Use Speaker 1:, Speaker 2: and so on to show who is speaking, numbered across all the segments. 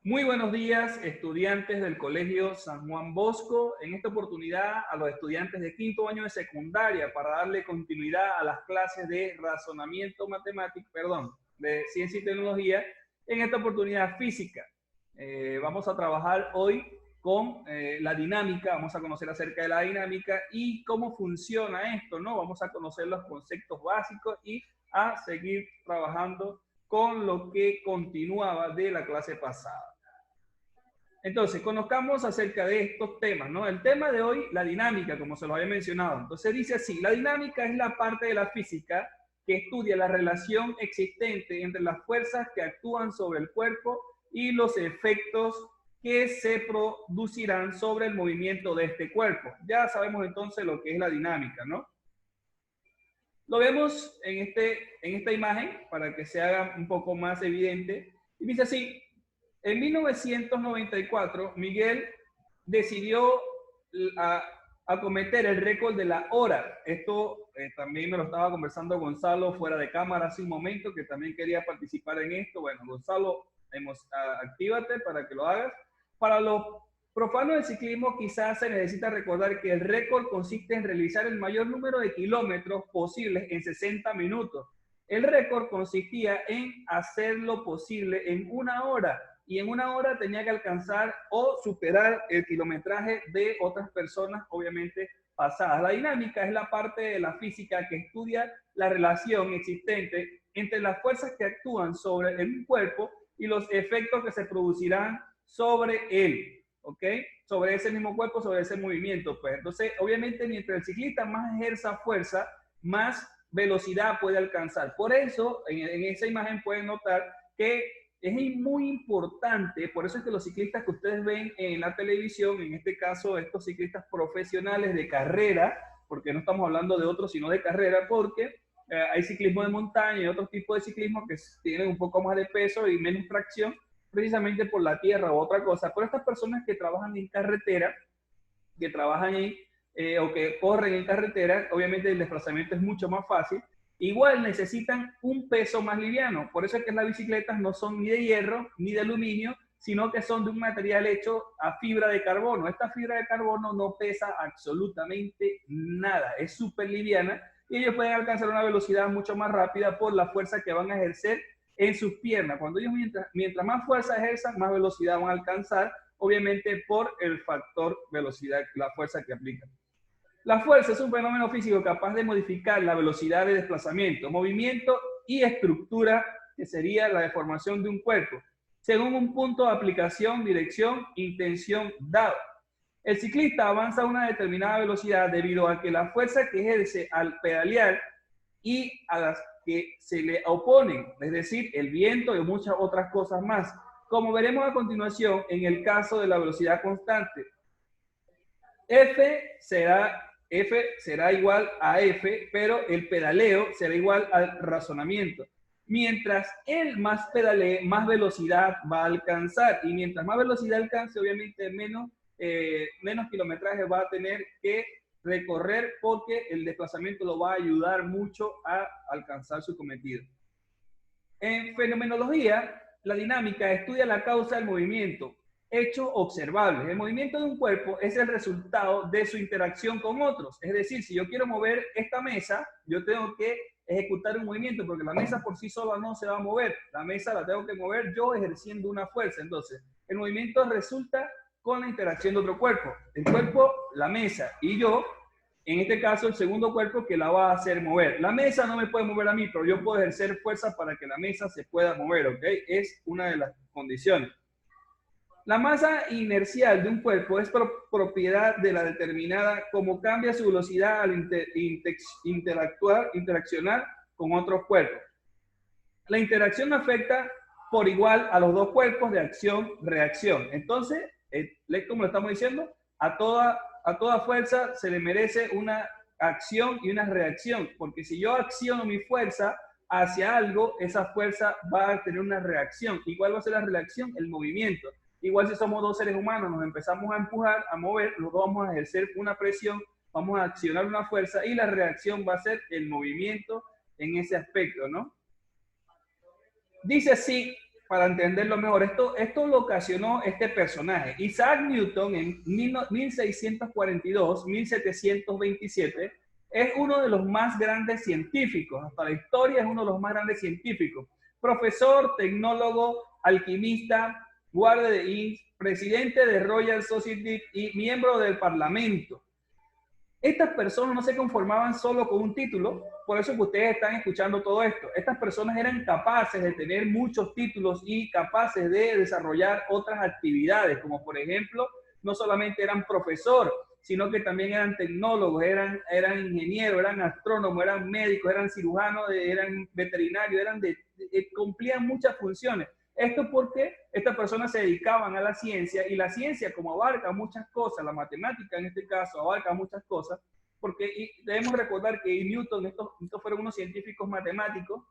Speaker 1: Muy buenos días, estudiantes del Colegio San Juan Bosco. En esta oportunidad a los estudiantes de quinto año de secundaria para darle continuidad a las clases de razonamiento matemático, de ciencia y tecnología, en esta oportunidad física. Vamos a trabajar hoy con la dinámica, vamos a conocer acerca de la dinámica y cómo funciona esto, ¿no? Vamos a conocer los conceptos básicos y a seguir trabajando con lo que continuaba de la clase pasada. Entonces, conozcamos acerca de estos temas, ¿no? El tema de hoy, la dinámica, como se lo había mencionado. Entonces dice así, la dinámica es la parte de la física que estudia la relación existente entre las fuerzas que actúan sobre el cuerpo y los efectos que se producirán sobre el movimiento de este cuerpo. Ya sabemos entonces lo que es la dinámica, ¿no? Lo vemos en esta imagen para que se haga un poco más evidente. Y dice así, en 1994, Miguel decidió acometer el récord de la hora. Esto también me lo estaba conversando Gonzalo fuera de cámara hace un momento, que también quería participar en esto. Bueno, Gonzalo, actívate para que lo hagas. Para los profanos del ciclismo, quizás se necesita recordar que el récord consiste en realizar el mayor número de kilómetros posibles en 60 minutos. El récord consistía en hacer lo posible en una hora, y en una hora tenía que alcanzar o superar el kilometraje de otras personas, obviamente pasadas. La dinámica es la parte de la física que estudia la relación existente entre las fuerzas que actúan sobre el cuerpo y los efectos que se producirán sobre él, ¿ok? Sobre ese mismo cuerpo, sobre ese movimiento. Pues entonces, obviamente, mientras el ciclista más ejerza fuerza, más velocidad puede alcanzar. Por eso, en esa imagen pueden notar que es muy importante, por eso es que los ciclistas que ustedes ven en la televisión, en este caso estos ciclistas profesionales de carrera, porque no estamos hablando de otros, sino de carrera, porque hay ciclismo de montaña y otros tipos de ciclismo que tienen un poco más de peso y menos tracción, precisamente por la tierra u otra cosa. Pero estas personas que trabajan en carretera, que trabajan o que corren en carretera, obviamente el desplazamiento es mucho más fácil. Igual necesitan un peso más liviano. Por eso es que las bicicletas no son ni de hierro ni de aluminio, sino que son de un material hecho a fibra de carbono. Esta fibra de carbono no pesa absolutamente nada, es súper liviana y ellos pueden alcanzar una velocidad mucho más rápida por la fuerza que van a ejercer en sus piernas. Cuando ellos mientras más fuerza ejerzan, más velocidad van a alcanzar, obviamente por el factor velocidad, la fuerza que aplican. La fuerza es un fenómeno físico capaz de modificar la velocidad de desplazamiento, movimiento y estructura, que sería la deformación de un cuerpo, según un punto de aplicación, dirección, intención dado. El ciclista avanza a una determinada velocidad debido a que la fuerza que ejerce al pedalear y a las que se le oponen, es decir, el viento y muchas otras cosas más, como veremos a continuación en el caso de la velocidad constante. F será igual a F, pero el pedaleo será igual al razonamiento. Mientras él más pedalee, más velocidad va a alcanzar. Y mientras más velocidad alcance, obviamente menos kilometraje va a tener que recorrer, porque el desplazamiento lo va a ayudar mucho a alcanzar su cometido. En fenomenología, la dinámica estudia la causa del movimiento, hecho observable. El movimiento de un cuerpo es el resultado de su interacción con otros. Es decir, si yo quiero mover esta mesa, yo tengo que ejecutar un movimiento, porque la mesa por sí sola no se va a mover. La mesa la tengo que mover yo ejerciendo una fuerza. Entonces, el movimiento resulta con la interacción de otro cuerpo. El cuerpo, la mesa y yo, en este caso el segundo cuerpo que la va a hacer mover. La mesa no me puede mover a mí, pero yo puedo ejercer fuerza para que la mesa se pueda mover, ¿ok? Es una de las condiciones. La masa inercial de un cuerpo es propiedad de la determinada como cambia su velocidad al interaccionar con otros cuerpos. La interacción afecta por igual a los dos cuerpos de acción-reacción. Entonces, como lo estamos diciendo, a toda fuerza se le merece una acción y una reacción, porque si yo acciono mi fuerza hacia algo, esa fuerza va a tener una reacción. Igual va a ser la reacción, el movimiento. Igual si somos dos seres humanos, nos empezamos a empujar, a mover, los dos vamos a ejercer una presión, vamos a accionar una fuerza y la reacción va a ser el movimiento en ese aspecto, ¿no? Dice así para entenderlo mejor, esto lo ocasionó este personaje. Isaac Newton en 1642-1727 es uno de los más grandes científicos, hasta la historia es uno de los más grandes científicos. Profesor, tecnólogo, alquimista, guardia de Inns, presidente de Royal Society y miembro del Parlamento. Estas personas no se conformaban solo con un título, por eso que ustedes están escuchando todo esto. Estas personas eran capaces de tener muchos títulos y capaces de desarrollar otras actividades, como por ejemplo, no solamente eran profesor, sino que también eran tecnólogos, eran ingenieros, eran astrónomos, eran médicos, eran cirujanos, eran veterinarios, cumplían muchas funciones. Esto porque estas personas se dedicaban a la ciencia, y la ciencia, como abarca muchas cosas, la matemática en este caso abarca muchas cosas, porque debemos recordar que Newton, estos fueron unos científicos matemáticos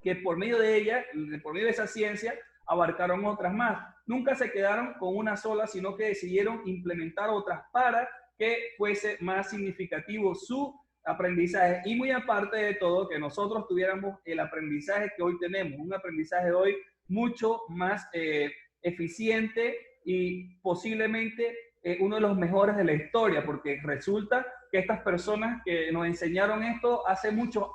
Speaker 1: que por medio de ella, por medio de esa ciencia, abarcaron otras más. Nunca se quedaron con una sola, sino que decidieron implementar otras para que fuese más significativo su aprendizaje, y muy aparte de todo, que nosotros tuviéramos el aprendizaje que hoy tenemos, un aprendizaje de hoy mucho más eficiente y posiblemente uno de los mejores de la historia, porque resulta que estas personas que nos enseñaron esto hace muchos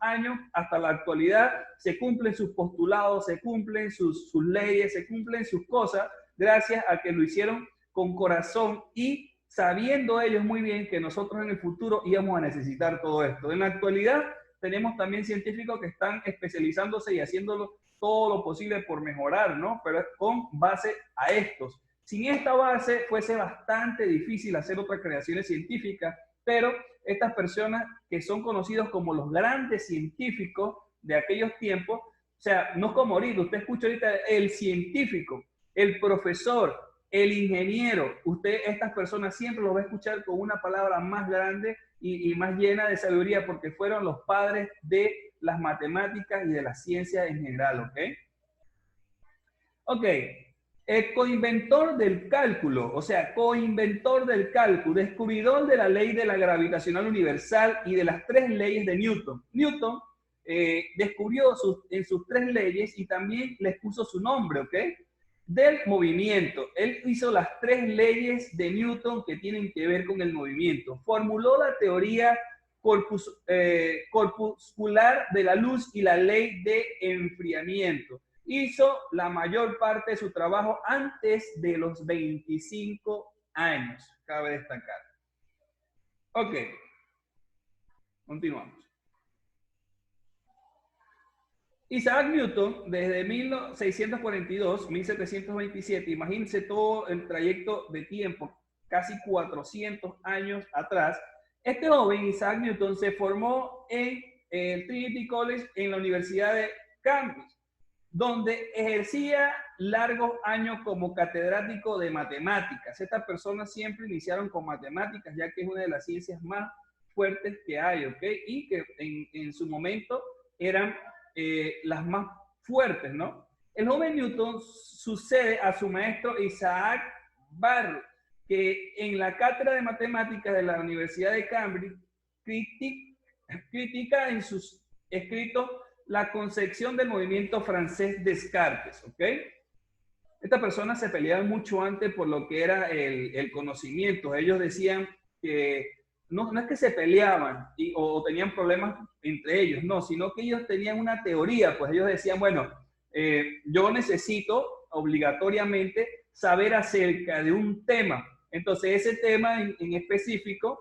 Speaker 1: años hasta la actualidad se cumplen sus postulados, se cumplen sus leyes, se cumplen sus cosas, gracias a que lo hicieron con corazón y sabiendo ellos muy bien que nosotros en el futuro íbamos a necesitar todo esto. En la actualidad tenemos también científicos que están especializándose y haciéndolo todo lo posible por mejorar, ¿no? Pero es con base a estos. Sin esta base fuese bastante difícil hacer otras creaciones científicas, pero estas personas que son conocidos como los grandes científicos de aquellos tiempos, o sea, no como ahorita, usted escucha ahorita el científico, el profesor, el ingeniero, estas personas siempre los va a escuchar con una palabra más grande y más llena de sabiduría, porque fueron los padres de las matemáticas y de la ciencia en general, ¿ok? Ok, el coinventor del cálculo, o sea, coinventor del cálculo, descubridor de la ley de la gravitacional universal y de las 3 leyes de Newton. Newton descubrió en sus 3 leyes y también les puso su nombre, ¿ok? Del movimiento. Él hizo las 3 leyes de Newton que tienen que ver con el movimiento. Formuló la teoría corpuscular de la luz y la ley de enfriamiento. Hizo la mayor parte de su trabajo antes de los 25 años, cabe destacar. Ok, continuamos. Isaac Newton, desde 1642-1727, imagínense todo el trayecto de tiempo, casi 400 años atrás. Este joven, Isaac Newton, se formó en el Trinity College en la Universidad de Cambridge, donde ejercía largos años como catedrático de matemáticas. Estas personas siempre iniciaron con matemáticas, ya que es una de las ciencias más fuertes que hay, ¿ok? Y que en su momento eran las más fuertes, ¿no? El joven Newton sucede a su maestro Isaac Barrow, que en la cátedra de matemáticas de la Universidad de Cambridge critica en sus escritos la concepción del movimiento francés Descartes, ¿ok? Estas personas se peleaban mucho antes por lo que era el conocimiento. Ellos decían que no es que se peleaban o tenían problemas entre ellos, no, sino que ellos tenían una teoría, pues ellos decían, bueno, yo necesito obligatoriamente saber acerca de un tema. Entonces, ese tema en específico,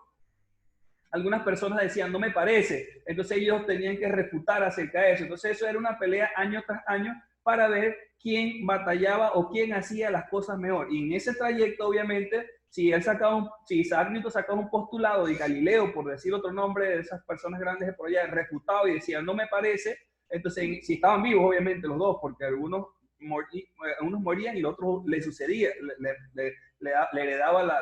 Speaker 1: algunas personas decían, no me parece. Entonces, ellos tenían que refutar acerca de eso. Entonces, eso era una pelea año tras año para ver quién batallaba o quién hacía las cosas mejor. Y en ese trayecto, obviamente, si Isaac Newton sacaba un postulado de Galileo, por decir otro nombre de esas personas grandes de por allá, refutado y decía, no me parece, entonces, si estaban vivos, obviamente, los dos, porque algunos morían y el otro le sucedía, le heredaba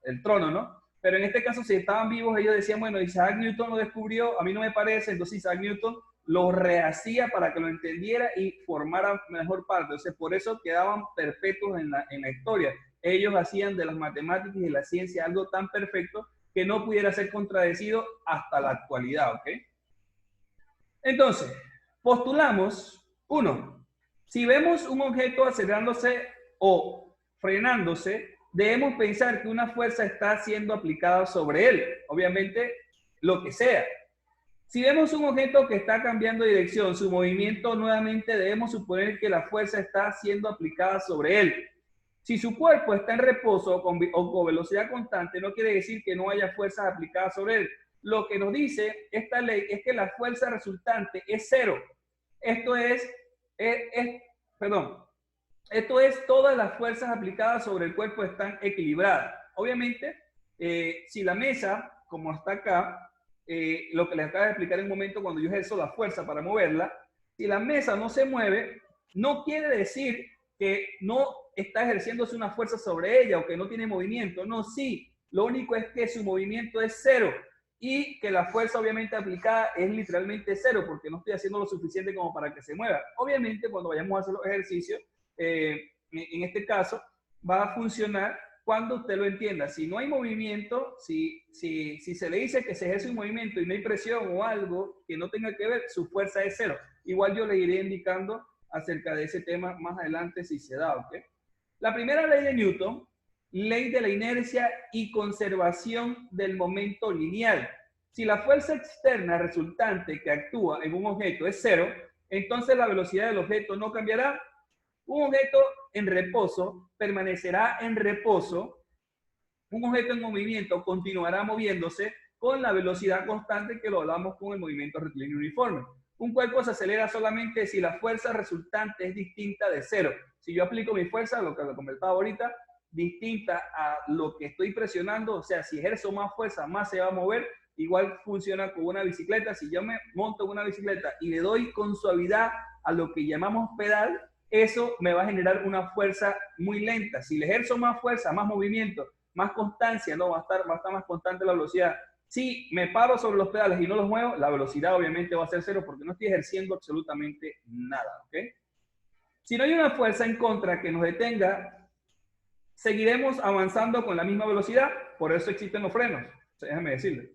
Speaker 1: el trono, ¿no? Pero en este caso, si estaban vivos, ellos decían, bueno, Isaac Newton lo descubrió, a mí no me parece, entonces Isaac Newton lo rehacía para que lo entendiera y formara mejor parte. Entonces, por eso quedaban perpetuos en la historia. Ellos hacían de las matemáticas y de la ciencia algo tan perfecto que no pudiera ser contradecido hasta la actualidad, ¿ok? Entonces, postulamos, 1, Si vemos un objeto acelerándose o frenándose, debemos pensar que una fuerza está siendo aplicada sobre él, obviamente lo que sea. Si vemos un objeto que está cambiando de dirección, su movimiento nuevamente debemos suponer que la fuerza está siendo aplicada sobre él. Si su cuerpo está en reposo o con velocidad constante, no quiere decir que no haya fuerzas aplicadas sobre él. Lo que nos dice esta ley es que la fuerza resultante es cero. Esto esto es, todas las fuerzas aplicadas sobre el cuerpo están equilibradas. Obviamente, si la mesa, como está acá, lo que les acabo de explicar en un momento cuando yo ejerzo la fuerza para moverla, si la mesa no se mueve, no quiere decir que no está ejerciéndose una fuerza sobre ella o que no tiene movimiento. No, sí. Lo único es que su movimiento es cero y que la fuerza obviamente aplicada es literalmente cero porque no estoy haciendo lo suficiente como para que se mueva. Obviamente, cuando vayamos a hacer los ejercicios, en este caso, va a funcionar cuando usted lo entienda. Si no hay movimiento, si se le dice que se ejerce un movimiento y no hay presión o algo que no tenga que ver, su fuerza es cero. Igual yo le iré indicando acerca de ese tema más adelante si se da, ¿ok? La primera ley de Newton, ley de la inercia y conservación del momento lineal. Si la fuerza externa resultante que actúa en un objeto es cero, entonces la velocidad del objeto no cambiará. Un objeto en reposo permanecerá en reposo. Un objeto en movimiento continuará moviéndose con la velocidad constante que lo hablamos con el movimiento rectilíneo uniforme. Un cuerpo se acelera solamente si la fuerza resultante es distinta de cero. Si yo aplico mi fuerza, lo que lo comentaba ahorita, distinta a lo que estoy presionando, o sea, si ejerzo más fuerza, más se va a mover, igual funciona con una bicicleta. Si yo me monto en una bicicleta y le doy con suavidad a lo que llamamos pedal, eso me va a generar una fuerza muy lenta. Si le ejerzo más fuerza, más movimiento, más constancia, no va a estar más constante la velocidad. Si me paro sobre los pedales y no los muevo, la velocidad obviamente va a ser cero porque no estoy ejerciendo absolutamente nada, ¿ok? Si no hay una fuerza en contra que nos detenga, seguiremos avanzando con la misma velocidad. Por eso existen los frenos. Déjame decirle.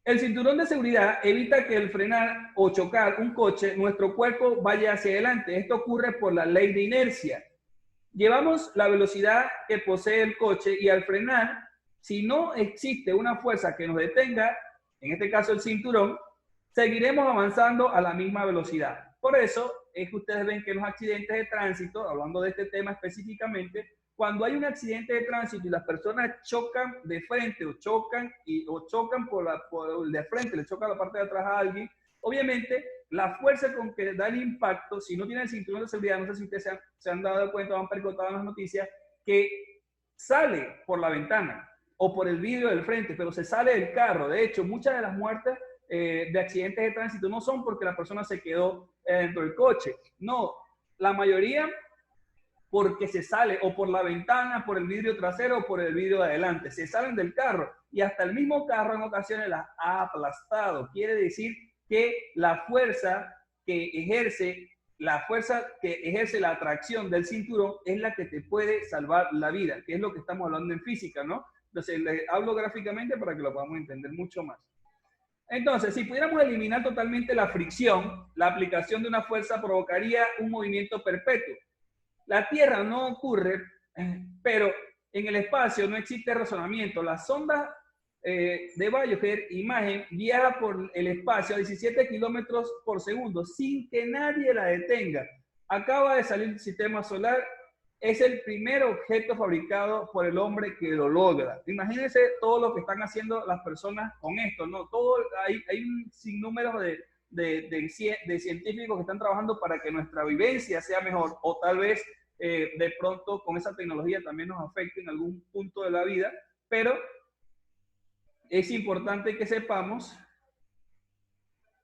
Speaker 1: El cinturón de seguridad evita que al frenar o chocar un coche, nuestro cuerpo vaya hacia adelante. Esto ocurre por la ley de inercia. Llevamos la velocidad que posee el coche y al frenar, si no existe una fuerza que nos detenga, en este caso el cinturón, seguiremos avanzando a la misma velocidad. Por eso es que ustedes ven que en los accidentes de tránsito, hablando de este tema específicamente, cuando hay un accidente de tránsito y las personas chocan de frente o chocan por el de frente, le choca la parte de atrás a alguien, obviamente la fuerza con que da el impacto, si no tiene el cinturón de seguridad, no sé si ustedes se han dado cuenta, han percotado en las noticias, que sale por la ventana o por el vidrio del frente, pero se sale del carro. De hecho, muchas de las muertes de accidentes de tránsito no son porque la persona se quedó dentro del coche. No, la mayoría porque se sale o por la ventana, por el vidrio trasero o por el vidrio de adelante. Se salen del carro y hasta el mismo carro en ocasiones las ha aplastado. Quiere decir que la fuerza que ejerce la atracción del cinturón es la que te puede salvar la vida, que es lo que estamos hablando en física, ¿no? Entonces, les hablo gráficamente para que lo podamos entender mucho más. Entonces, si pudiéramos eliminar totalmente la fricción, la aplicación de una fuerza provocaría un movimiento perpetuo. La Tierra no ocurre, pero en el espacio no existe razonamiento. La sonda de Voyager imagen viaja por el espacio a 17 kilómetros por segundo sin que nadie la detenga. Acaba de salir del sistema solar. Es el primer objeto fabricado por el hombre que lo logra. Imagínense todo lo que están haciendo las personas con esto, ¿no? Hay un sinnúmero de científicos que están trabajando para que nuestra vivencia sea mejor, o tal vez de pronto con esa tecnología también nos afecte en algún punto de la vida, pero es importante que sepamos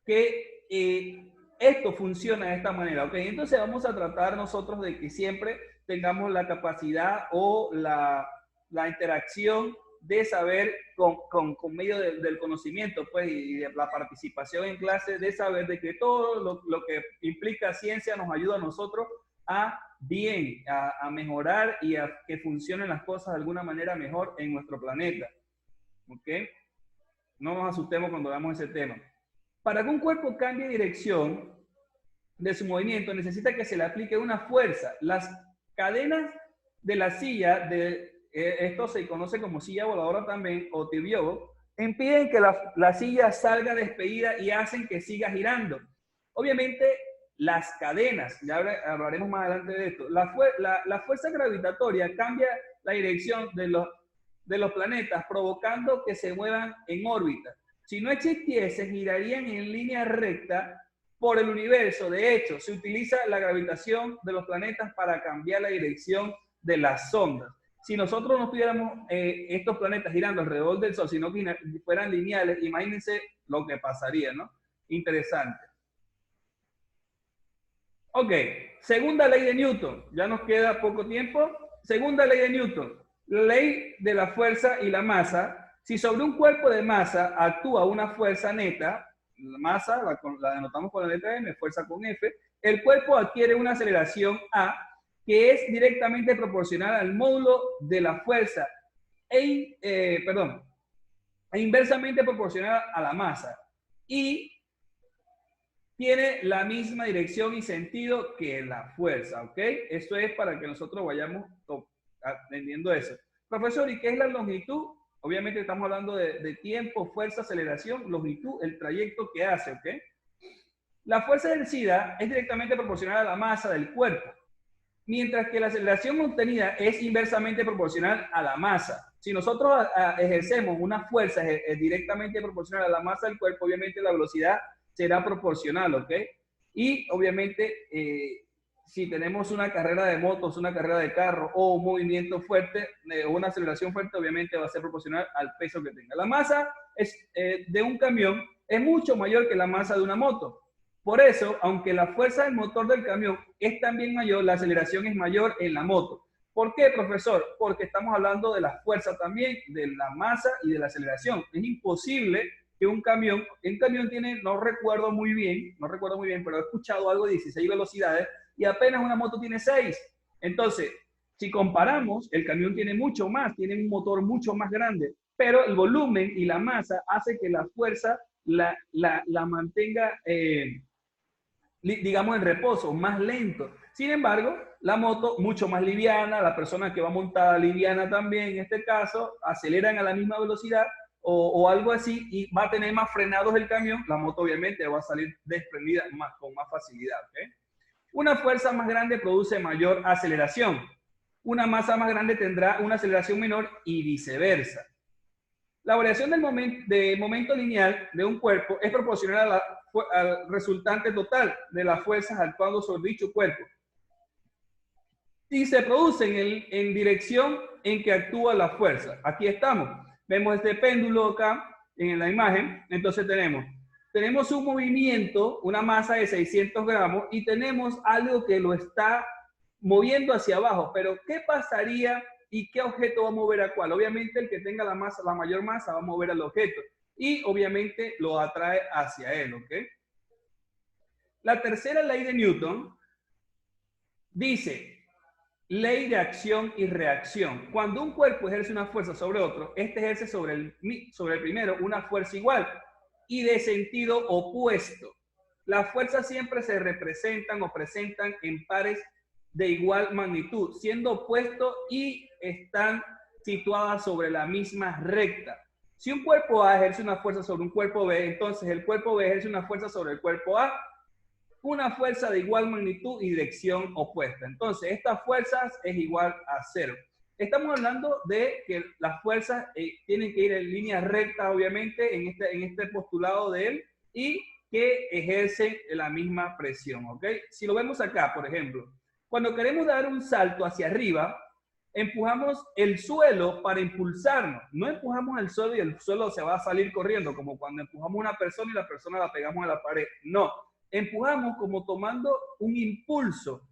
Speaker 1: que esto funciona de esta manera, ¿ok? Entonces vamos a tratar nosotros de que siempre tengamos la capacidad o la interacción de saber con medio del conocimiento, pues, y de la participación en clase, de saber de que todo lo que implica ciencia nos ayuda a nosotros a mejorar y a que funcionen las cosas de alguna manera mejor en nuestro planeta. ¿Ok? No nos asustemos cuando veamos ese tema. Para que un cuerpo cambie dirección, de su movimiento necesita que se le aplique una fuerza. Las cadenas de la silla, esto se conoce como silla voladora también, o tibio, impiden que la silla salga despedida y hacen que siga girando. Obviamente, las cadenas, ya hablaremos más adelante de esto, la fuerza gravitatoria cambia la dirección de los planetas, provocando que se muevan en órbita. Si no existiese, girarían en línea recta por el universo. De hecho, se utiliza la gravitación de los planetas para cambiar la dirección de las sondas. Si nosotros no tuviéramos estos planetas girando alrededor del Sol, sino que fueran lineales, imagínense lo que pasaría, ¿no? Interesante. Ok, segunda ley de Newton. Ya nos queda poco tiempo. Segunda ley de Newton. La ley de la fuerza y la masa. Si sobre un cuerpo de masa actúa una fuerza neta, la masa la denotamos con la letra M, fuerza con F, el cuerpo adquiere una aceleración A, que es directamente proporcional al módulo de la fuerza e inversamente proporcional a la masa. Y tiene la misma dirección y sentido que la fuerza, ¿ok? Esto es para que nosotros vayamos entendiendo eso. Profesor, ¿y qué es la longitud? Obviamente estamos hablando de tiempo, fuerza, aceleración, longitud, el trayecto que hace, ¿ok? La fuerza ejercida es directamente proporcional a la masa del cuerpo, mientras que la aceleración obtenida es inversamente proporcional a la masa. Si nosotros ejercemos una fuerza directamente proporcional a la masa del cuerpo, obviamente la velocidad será proporcional, ¿ok? Y obviamente, si tenemos una carrera de motos, una carrera de carro o un movimiento fuerte, o una aceleración fuerte, obviamente va a ser proporcional al peso que tenga. La masa de un camión es mucho mayor que la masa de una moto. Por eso, aunque la fuerza del motor del camión es también mayor, la aceleración es mayor en la moto. ¿Por qué, profesor? Porque estamos hablando de la fuerza también, de la masa y de la aceleración. Es imposible que un camión tiene, no recuerdo muy bien, pero he escuchado algo de 16 velocidades y apenas una moto tiene 6. Entonces, si comparamos, el camión tiene mucho más, tiene un motor mucho más grande, pero el volumen y la masa hace que la fuerza la mantenga, digamos, en reposo, más lento. Sin embargo, la moto mucho más liviana, la persona que va montada liviana también, en este caso, aceleran a la misma velocidad o algo así y va a tener más frenados el camión, la moto obviamente va a salir desprendida con más facilidad. ¿Okay? Una fuerza más grande produce mayor aceleración. Una masa más grande tendrá una aceleración menor y viceversa. La variación del momento lineal de un cuerpo es proporcional al resultante total de las fuerzas actuando sobre dicho cuerpo. Y se producen en dirección en que actúa la fuerza. Aquí estamos. Vemos este péndulo acá en la imagen. Entonces tenemos un movimiento, una masa de 600 gramos y tenemos algo que lo está moviendo hacia abajo. Pero ¿qué pasaría y qué objeto va a mover a cuál? Obviamente el que tenga la mayor masa va a mover al objeto y obviamente lo atrae hacia él, ¿ok? La tercera ley de Newton dice, ley de acción y reacción. Cuando un cuerpo ejerce una fuerza sobre otro, este ejerce sobre el primero una fuerza igual y de sentido opuesto. Las fuerzas siempre se representan o presentan en pares de igual magnitud, siendo opuestos y están situadas sobre la misma recta. Si un cuerpo A ejerce una fuerza sobre un cuerpo B, entonces el cuerpo B ejerce una fuerza sobre el cuerpo A, una fuerza de igual magnitud y dirección opuesta. Entonces, estas fuerzas es igual a 0. Estamos hablando de que las fuerzas tienen que ir en línea recta, obviamente, en este postulado de él, y que ejercen la misma presión, ¿ok? Si lo vemos acá, por ejemplo, cuando queremos dar un salto hacia arriba, empujamos el suelo para impulsarnos. No empujamos el suelo y el suelo se va a salir corriendo, como cuando empujamos a una persona y la persona la pegamos a la pared. No. Empujamos como tomando un impulso.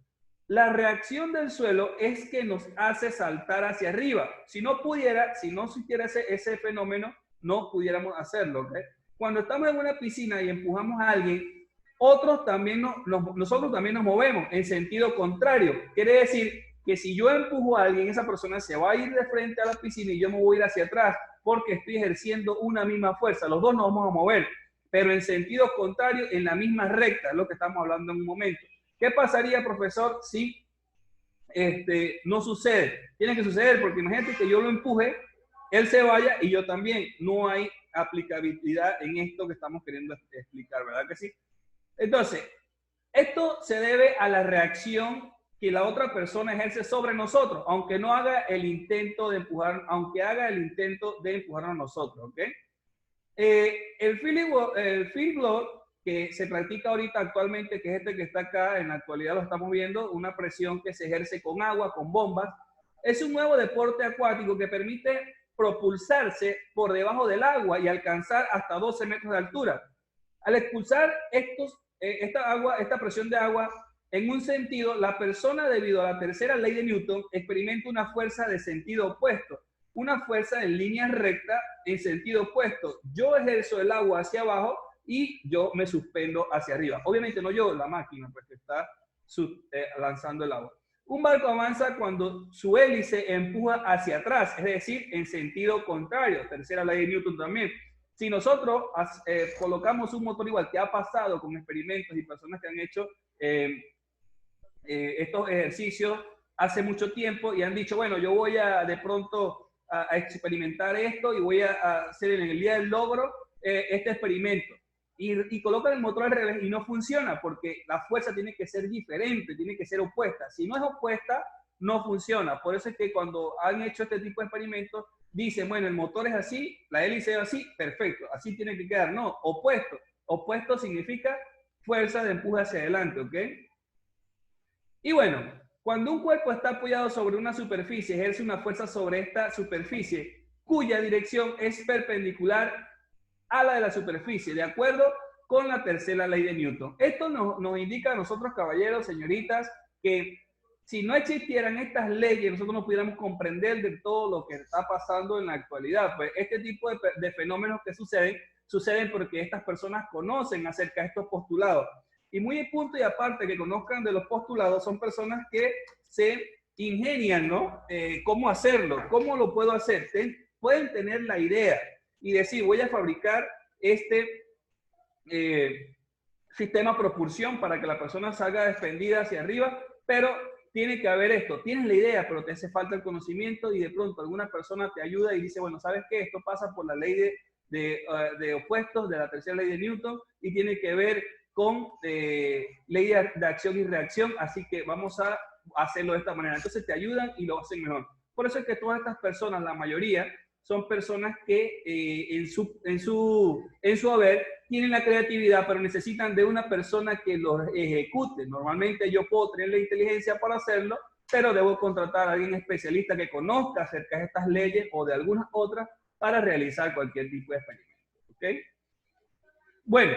Speaker 1: La reacción del suelo es que nos hace saltar hacia arriba. Si no existiera ese fenómeno, no pudiéramos hacerlo. ¿Okay? Cuando estamos en una piscina y empujamos a alguien, nosotros también nos movemos en sentido contrario. Quiere decir que si yo empujo a alguien, esa persona se va a ir de frente a la piscina y yo me voy a ir hacia atrás porque estoy ejerciendo una misma fuerza. Los dos nos vamos a mover. pero en sentido contrario, en la misma recta, es lo que estamos hablando en un momento. ¿Qué pasaría, profesor, si no sucede? Tiene que suceder, porque imagínate que yo lo empuje, él se vaya y yo también. No hay aplicabilidad en esto que estamos queriendo explicar, ¿verdad que sí? Entonces, esto se debe a la reacción que la otra persona ejerce sobre nosotros, aunque no haga el intento de empujar, aunque haga el intento de empujarnos a nosotros, ¿ok? El field goal que se practica ahorita actualmente, que es este que está acá, en la actualidad lo estamos viendo, una presión que se ejerce con agua, con bombas, es un nuevo deporte acuático que permite propulsarse por debajo del agua y alcanzar hasta 12 metros de altura. Al expulsar esta presión de agua en un sentido, la persona, debido a la tercera ley de Newton, experimenta una fuerza de sentido opuesto, una fuerza en línea recta en sentido opuesto. Yo ejerzo el agua hacia abajo y yo me suspendo hacia arriba. Obviamente no yo, la máquina, pues que está lanzando el agua. Un barco avanza cuando su hélice empuja hacia atrás, es decir, en sentido contrario. Tercera ley de Newton también. Si nosotros colocamos un motor igual, que ha pasado con experimentos y personas que han hecho estos ejercicios hace mucho tiempo y han dicho, bueno, yo voy a de pronto a experimentar esto y voy a hacer en el día del logro este experimento. Y colocan el motor al revés y no funciona porque la fuerza tiene que ser diferente, tiene que ser opuesta. Si no es opuesta, no funciona. Por eso es que cuando han hecho este tipo de experimentos, dicen, bueno, el motor es así, la hélice es así, perfecto, así tiene que quedar. No, opuesto. Opuesto significa fuerza de empuje hacia adelante, ¿ok? Y bueno, cuando un cuerpo está apoyado sobre una superficie, ejerce una fuerza sobre esta superficie, cuya dirección es perpendicular a la de la superficie, de acuerdo con la tercera ley de Newton. Esto nos indica a nosotros, caballeros, señoritas, que si no existieran estas leyes, nosotros no pudiéramos comprender de todo lo que está pasando en la actualidad. Pues este tipo de fenómenos que suceden porque estas personas conocen acerca de estos postulados. Y muy en punto y aparte que conozcan de los postulados, son personas que se ingenian, ¿no? ¿Cómo hacerlo? ¿Cómo lo puedo hacer? Pueden tener la idea y decir, voy a fabricar este sistema propulsión para que la persona salga desprendida hacia arriba, pero tiene que haber esto. Tienes la idea, pero te hace falta el conocimiento y de pronto alguna persona te ayuda y dice, bueno, ¿sabes qué? Esto pasa por la ley de opuestos, de la tercera ley de Newton y tiene que ver con ley de acción y reacción, así que vamos a hacerlo de esta manera. Entonces te ayudan y lo hacen mejor. Por eso es que todas estas personas, la mayoría, son personas que en su haber tienen la creatividad, pero necesitan de una persona que los ejecute. Normalmente yo puedo tener la inteligencia para hacerlo, pero debo contratar a alguien especialista que conozca acerca de estas leyes o de algunas otras para realizar cualquier tipo de experimento. ¿Okay? Bueno,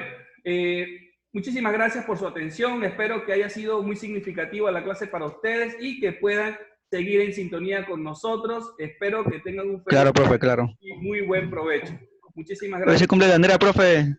Speaker 1: muchísimas gracias por su atención. Espero que haya sido muy significativa la clase para ustedes y que puedan seguir en sintonía con nosotros. Espero que tengan un feliz
Speaker 2: Claro, profe, claro.
Speaker 1: y muy buen provecho. Muchísimas
Speaker 2: Hoy
Speaker 1: gracias.
Speaker 2: se cumple la bandera, profe.